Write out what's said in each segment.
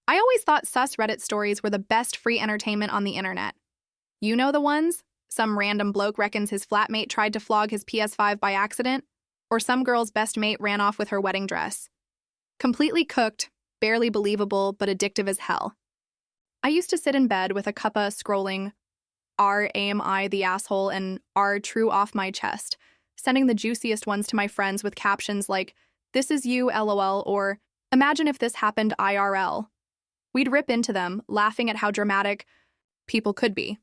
I always thought sus Reddit stories were the best free entertainment on the internet. You know the ones? Some random bloke reckons his flatmate tried to flog his PS5 by accident, or some girl's best mate ran off with her wedding dress. Completely cooked, barely believable, but addictive as hell. I used to sit in bed with a cuppa scrolling R am I the asshole and R true off my chest, sending the juiciest ones to my friends with captions like, "This is you, LOL," or "Imagine if this happened IRL." We'd rip into them, laughing at how dramatic people could be,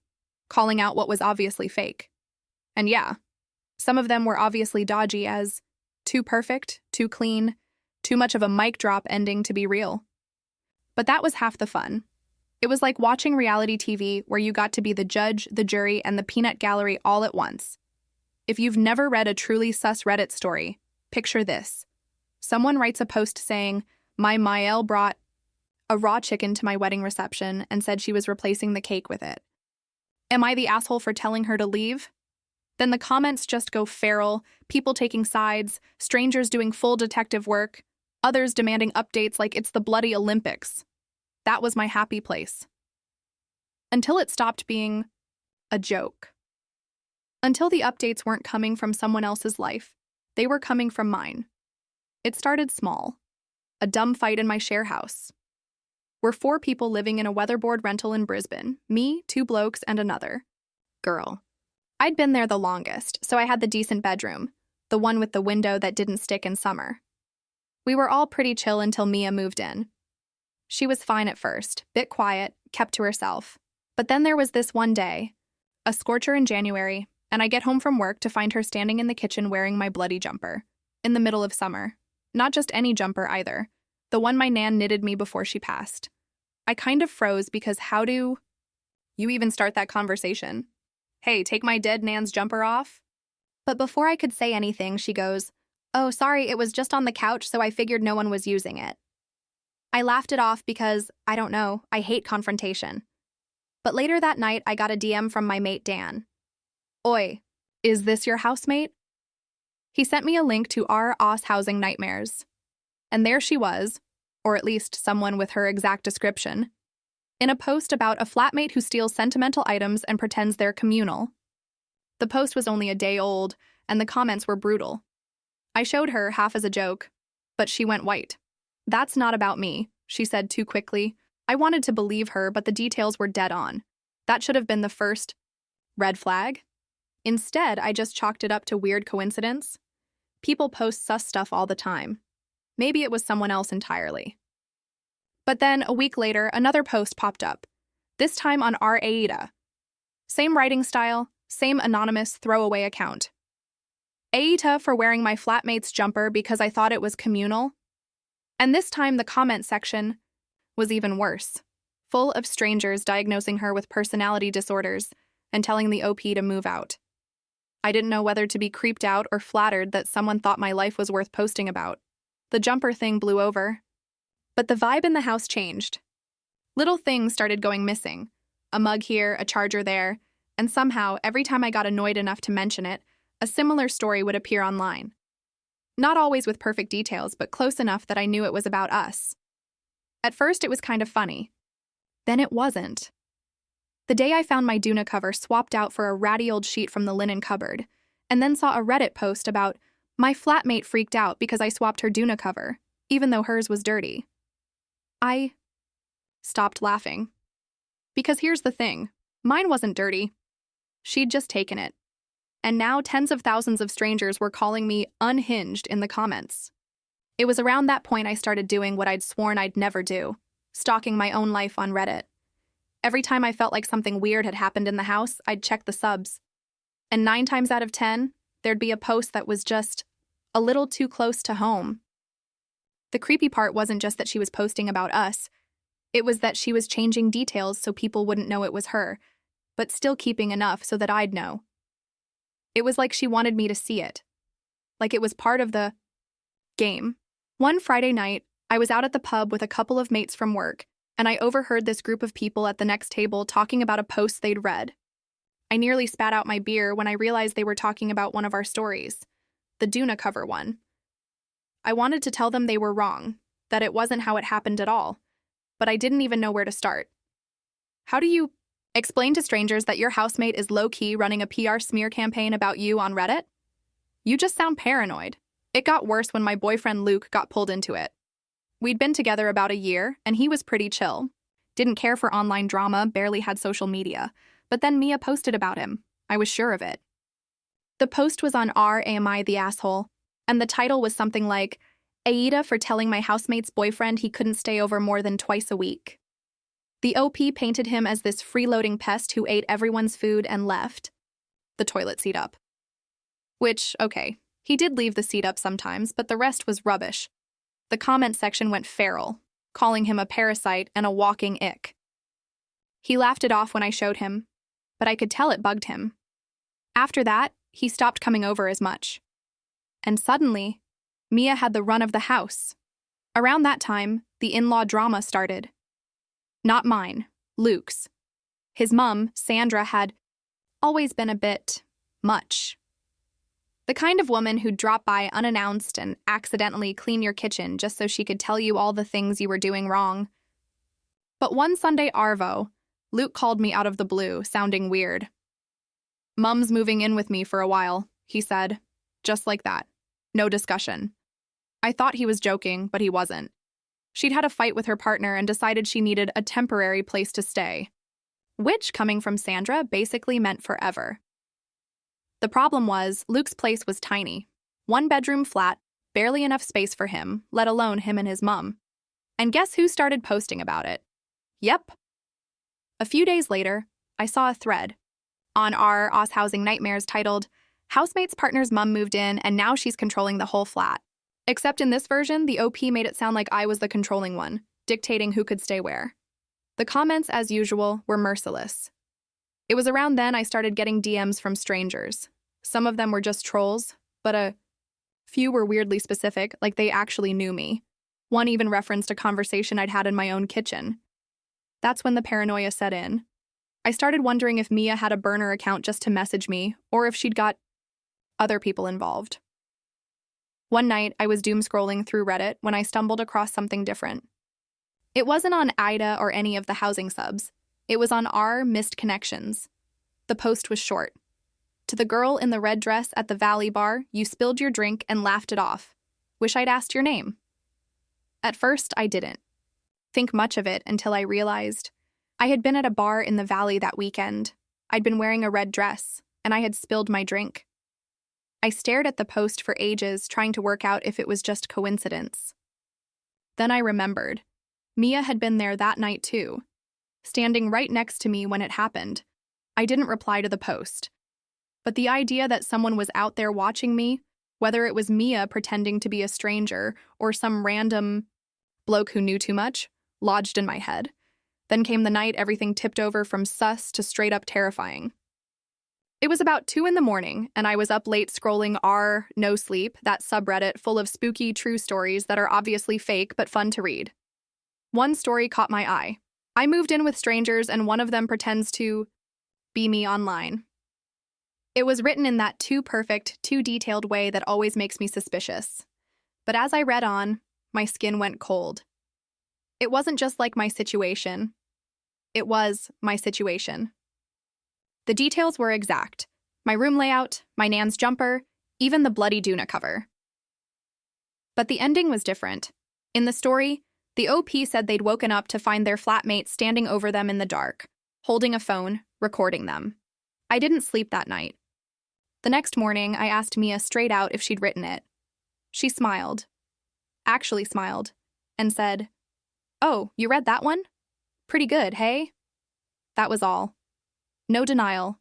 calling out what was obviously fake. And yeah, some of them were obviously dodgy as too perfect, too clean, too much of a mic drop ending to be real. But that was half the fun. It was like watching reality TV where you got to be the judge, the jury, and the peanut gallery all at once. If you've never read a truly sus Reddit story, picture this. Someone writes a post saying, "My Mael brought a raw chicken to my wedding reception and said she was replacing the cake with it. Am I the asshole for telling her to leave?" Then the comments just go feral, people taking sides, strangers doing full detective work, others demanding updates like it's the bloody Olympics. That was my happy place. Until it stopped being a joke. Until the updates weren't coming from someone else's life, they were coming from mine. It started small. A dumb fight in my share house. We're 4 people living in a weatherboard rental in Brisbane, me, 2 blokes, and another girl. I'd been there the longest, so I had the decent bedroom, the one with the window that didn't stick in summer. We were all pretty chill until Mia moved in. She was fine at first, bit quiet, kept to herself. But then there was this one day, a scorcher in January, and I get home from work to find her standing in the kitchen wearing my bloody jumper, in the middle of summer. Not just any jumper either, the one my nan knitted me before she passed. I kind of froze because how do you even start that conversation? "Hey, take my dead nan's jumper off?" But before I could say anything, she goes, "Oh, sorry, it was just on the couch, so I figured no one was using it." I laughed it off because, I don't know, I hate confrontation. But later that night, I got a DM from my mate Dan. "Oi, is this your housemate?" He sent me a link to our Aus housing nightmares. And there she was, or at least someone with her exact description, in a post about a flatmate who steals sentimental items and pretends they're communal. The post was only a day old, and the comments were brutal. I showed her, half as a joke, but she went white. "That's not about me," she said too quickly. I wanted to believe her, but the details were dead on. That should have been the first red flag. Instead, I just chalked it up to weird coincidence. People post sus stuff all the time. Maybe it was someone else entirely. But then, a week later, another post popped up, this time on our AITA. Same writing style, same anonymous throwaway account. AITA for wearing my flatmate's jumper because I thought it was communal. And this time the comment section was even worse, full of strangers diagnosing her with personality disorders and telling the OP to move out. I didn't know whether to be creeped out or flattered that someone thought my life was worth posting about. The jumper thing blew over. But the vibe in the house changed. Little things started going missing. A mug here, a charger there, and somehow, every time I got annoyed enough to mention it, a similar story would appear online. Not always with perfect details, but close enough that I knew it was about us. At first, it was kind of funny. Then it wasn't. The day I found my Duna cover swapped out for a ratty old sheet from the linen cupboard, and then saw a Reddit post about my flatmate freaked out because I swapped her Duna cover, even though hers was dirty. I stopped laughing. Because here's the thing, mine wasn't dirty. She'd just taken it. And now tens of thousands of strangers were calling me unhinged in the comments. It was around that point I started doing what I'd sworn I'd never do, stalking my own life on Reddit. Every time I felt like something weird had happened in the house, I'd check the subs. And 9 times out of 10, there'd be a post that was just a little too close to home. The creepy part wasn't just that she was posting about us. It was that she was changing details so people wouldn't know it was her, but still keeping enough so that I'd know. It was like she wanted me to see it. Like it was part of the game. One Friday night, I was out at the pub with a couple of mates from work, and I overheard this group of people at the next table talking about a post they'd read. I nearly spat out my beer when I realized they were talking about one of our stories, the Duna cover one. I wanted to tell them they were wrong, that it wasn't how it happened at all. but I didn't even know where to start. How do you explain to strangers that your housemate is low-key running a PR smear campaign about you on Reddit? You just sound paranoid. It got worse when my boyfriend Luke got pulled into it. We'd been together about a year, and he was pretty chill. Didn't care for online drama, barely had social media. But then Mia posted about him. I was sure of it. The post was on Am I the Asshole, and the title was something like, AITA for telling my housemate's boyfriend he couldn't stay over more than twice a week. The OP painted him as this freeloading pest who ate everyone's food and left the toilet seat up. Which, okay, he did leave the seat up sometimes, but the rest was rubbish. The comment section went feral, calling him a parasite and a walking ick. He laughed it off when I showed him, but I could tell it bugged him. After that, he stopped coming over as much. And suddenly, Mia had the run of the house. Around that time, the in-law drama started. Not mine, Luke's. His mum, Sandra, had always been a bit much. The kind of woman who'd drop by unannounced and accidentally clean your kitchen just so she could tell you all the things you were doing wrong. But one Sunday Arvo, Luke called me out of the blue, sounding weird. Mum's moving in with me for a while, he said. Just like that. No discussion. I thought he was joking, but he wasn't. She'd had a fight with her partner and decided she needed a temporary place to stay. Which, coming from Sandra, basically meant forever. The problem was, Luke's place was tiny. 1-bedroom flat, barely enough space for him, let alone him and his mum. And guess who started posting about it? Yep. A few days later, I saw a thread on our Aussie Housing Nightmares titled, Housemate's partner's mum moved in and now she's controlling the whole flat. Except in this version, the OP made it sound like I was the controlling one, dictating who could stay where. The comments, as usual, were merciless. It was around then I started getting DMs from strangers. Some of them were just trolls, but a few were weirdly specific, like they actually knew me. One even referenced a conversation I'd had in my own kitchen. That's when the paranoia set in. I started wondering if Mia had a burner account just to message me, or if she'd got other people involved. One night, I was doom-scrolling through Reddit when I stumbled across something different. It wasn't on AITA or any of the housing subs. It was on our Missed Connections. The post was short. To the girl in the red dress at the Valley Bar, you spilled your drink and laughed it off. Wish I'd asked your name. At first, I didn't think much of it until I realized I had been at a bar in the Valley that weekend. I'd been wearing a red dress, and I had spilled my drink. I stared at the post for ages, trying to work out if it was just coincidence. Then I remembered. Mia had been there that night too, standing right next to me when it happened. I didn't reply to the post. But the idea that someone was out there watching me, whether it was Mia pretending to be a stranger or some random bloke who knew too much, lodged in my head. Then came the night everything tipped over from sus to straight up terrifying. It was about 2 a.m, and I was up late scrolling r No Sleep, that subreddit full of spooky true stories that are obviously fake but fun to read. One story caught my eye. I moved in with strangers and one of them pretends to be me online. It was written in that too perfect, too detailed way that always makes me suspicious. But as I read on, my skin went cold. It wasn't just like my situation. It was my situation. The details were exact. My room layout, my Nan's jumper, even the bloody Duna cover. But the ending was different. In the story, the OP said they'd woken up to find their flatmate standing over them in the dark, holding a phone, recording them. I didn't sleep that night. The next morning, I asked Mia straight out if she'd written it. She smiled, actually smiled, and said, "Oh, you read that one? Pretty good, hey?" That was all. No denial,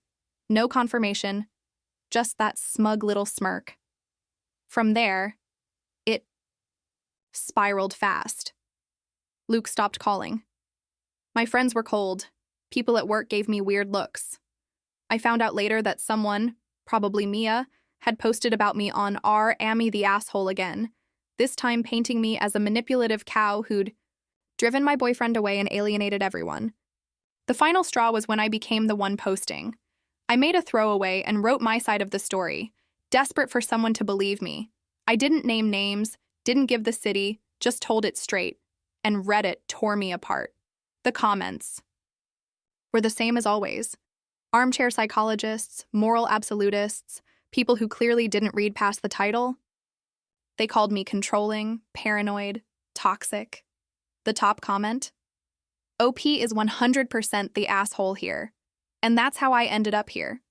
no confirmation, just that smug little smirk. From there, it spiraled fast. Luke stopped calling. My friends were cold. People at work gave me weird looks. I found out later that someone, probably Mia, had posted about me on Am I the Asshole again, this time painting me as a manipulative cow who'd driven my boyfriend away and alienated everyone. The final straw was when I became the one posting. I made a throwaway and wrote my side of the story, desperate for someone to believe me. I didn't name names, didn't give the city, just told it straight. and Reddit tore me apart. The comments were the same as always. Armchair psychologists, moral absolutists, people who clearly didn't read past the title. They called me controlling, paranoid, toxic. The top comment? OP is 100% the asshole here. And that's how I ended up here,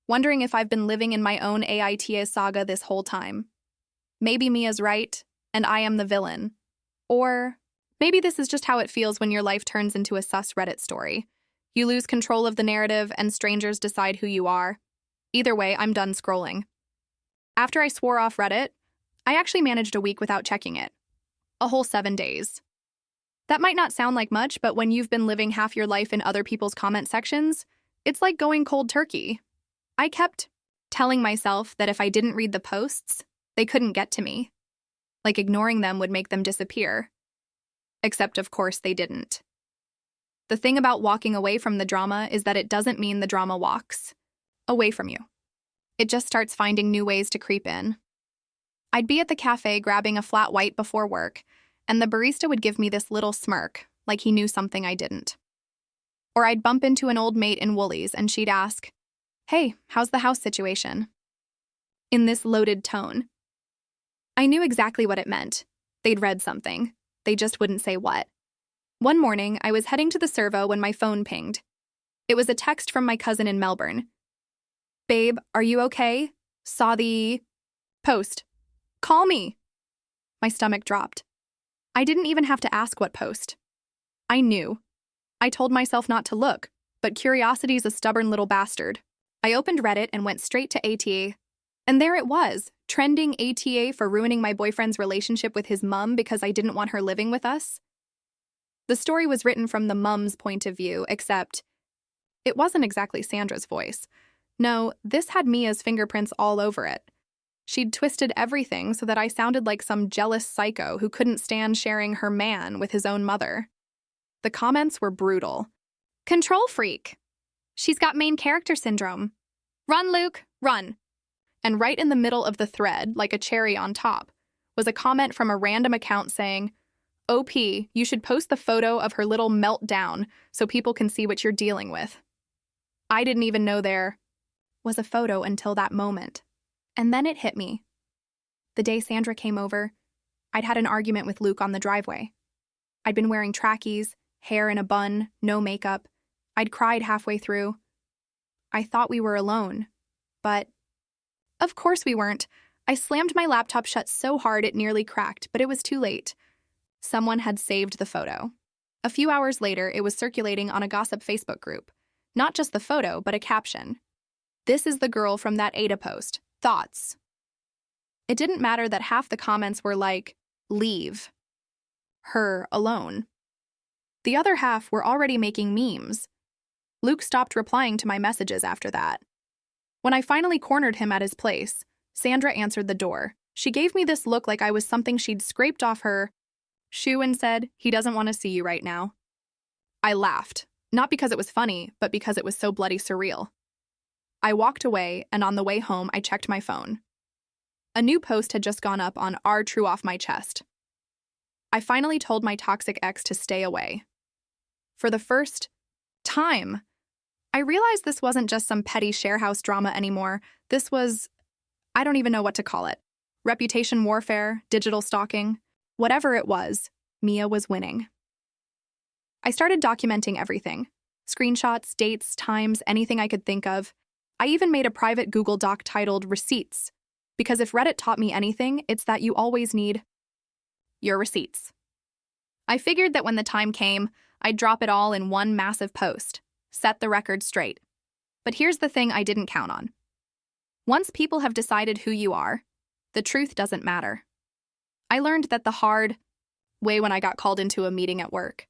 wondering if I've been living in my own AITA saga this whole time. Maybe Mia's right, and I am the villain. Or maybe this is just how it feels when your life turns into a sus Reddit story. You lose control of the narrative, and strangers decide who you are. Either way, I'm done scrolling. After I swore off Reddit, I actually managed a week without checking it. A whole 7 days. That might not sound like much, but when you've been living half your life in other people's comment sections, it's like going cold turkey. I kept telling myself that if I didn't read the posts, they couldn't get to me. Like ignoring them would make them disappear. Except, of course, they didn't. The thing about walking away from the drama is that it doesn't mean the drama walks away from you. It just starts finding new ways to creep in. I'd be at the cafe grabbing a flat white before work, and the barista would give me this little smirk, like he knew something I didn't. Or I'd bump into an old mate in Woolies, and she'd ask, "Hey, how's the house situation?" In this loaded tone. I knew exactly what it meant. They'd read something. They just wouldn't say what. One morning, I was heading to the servo when my phone pinged. It was a text from my cousin in Melbourne. "Babe, are you okay? Saw the post. Call me." My stomach dropped. I didn't even have to ask what post. I knew. I told myself not to look, but curiosity's a stubborn little bastard. I opened Reddit and went straight to ATA. And there it was, trending ATA for ruining my boyfriend's relationship with his mum because I didn't want her living with us. The story was written from the mum's point of view, except it wasn't exactly Sandra's voice. No, this had Mia's fingerprints all over it. She'd twisted everything so that I sounded like some jealous psycho who couldn't stand sharing her man with his own mother. The comments were brutal. "Control freak. She's got main character syndrome. Run, Luke, run." And right in the middle of the thread, like a cherry on top, was a comment from a random account saying, "OP, you should post the photo of her little meltdown so people can see what you're dealing with." I didn't even know there was a photo until that moment. And then it hit me. The day Sandra came over, I'd had an argument with Luke on the driveway. I'd been wearing trackies, hair in a bun, no makeup. I'd cried halfway through. I thought we were alone, but of course we weren't. I slammed my laptop shut so hard it nearly cracked, but it was too late. Someone had saved the photo. A few hours later, it was circulating on a gossip Facebook group. Not just the photo, but a caption. "This is the girl from that AITA post. Thoughts?" It didn't matter that half the comments were like, "Leave her alone." The other half were already making memes. Luke stopped replying to my messages after that. When I finally cornered him at his place, Sandra answered the door. She gave me this look like I was something she'd scraped off her shoe and said, "He doesn't want to see you right now." I laughed, not because it was funny, but because it was so bloody surreal. I walked away, and on the way home, I checked my phone. A new post had just gone up on R True Off My Chest. I finally told my toxic ex to stay away. For the first time, I realized this wasn't just some petty sharehouse drama anymore. This was, I don't even know what to call it. Reputation warfare, digital stalking. Whatever it was, Mia was winning. I started documenting everything. Screenshots, dates, times, anything I could think of. I even made a private Google Doc titled Receipts, because if Reddit taught me anything, it's that you always need your receipts. I figured that when the time came, I'd drop it all in one massive post, set the record straight. But here's the thing I didn't count on. Once people have decided who you are, the truth doesn't matter. I learned that the hard way when I got called into a meeting at work.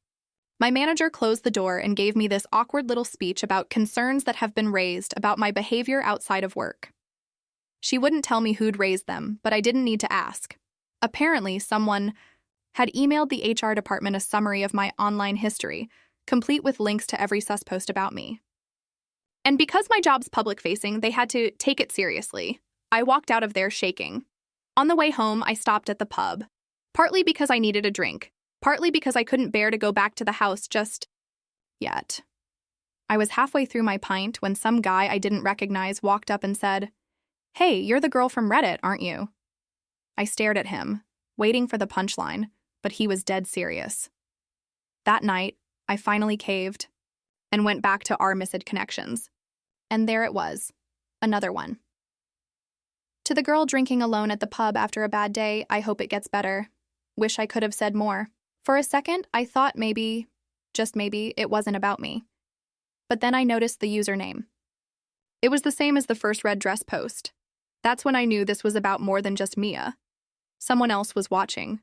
My manager closed the door and gave me this awkward little speech about concerns that have been raised about my behavior outside of work. She wouldn't tell me who'd raised them, but I didn't need to ask. Apparently, someone had emailed the HR department a summary of my online history, complete with links to every sus post about me. And because my job's public-facing, they had to take it seriously. I walked out of there shaking. On the way home, I stopped at the pub, partly because I needed a drink, Partly because I couldn't bear to go back to the house just yet. I was halfway through my pint when some guy I didn't recognize walked up and said, "Hey, you're the girl from Reddit, aren't you?" I stared at him, waiting for the punchline, but he was dead serious. That night, I finally caved and went back to our missed connections. And there it was, another one. To the girl drinking alone at the pub after a bad day, I hope it gets better. Wish I could have said more. For a second, I thought maybe, just maybe, it wasn't about me. But then I noticed the username. It was the same as the first red dress post. That's when I knew this was about more than just Mia. Someone else was watching.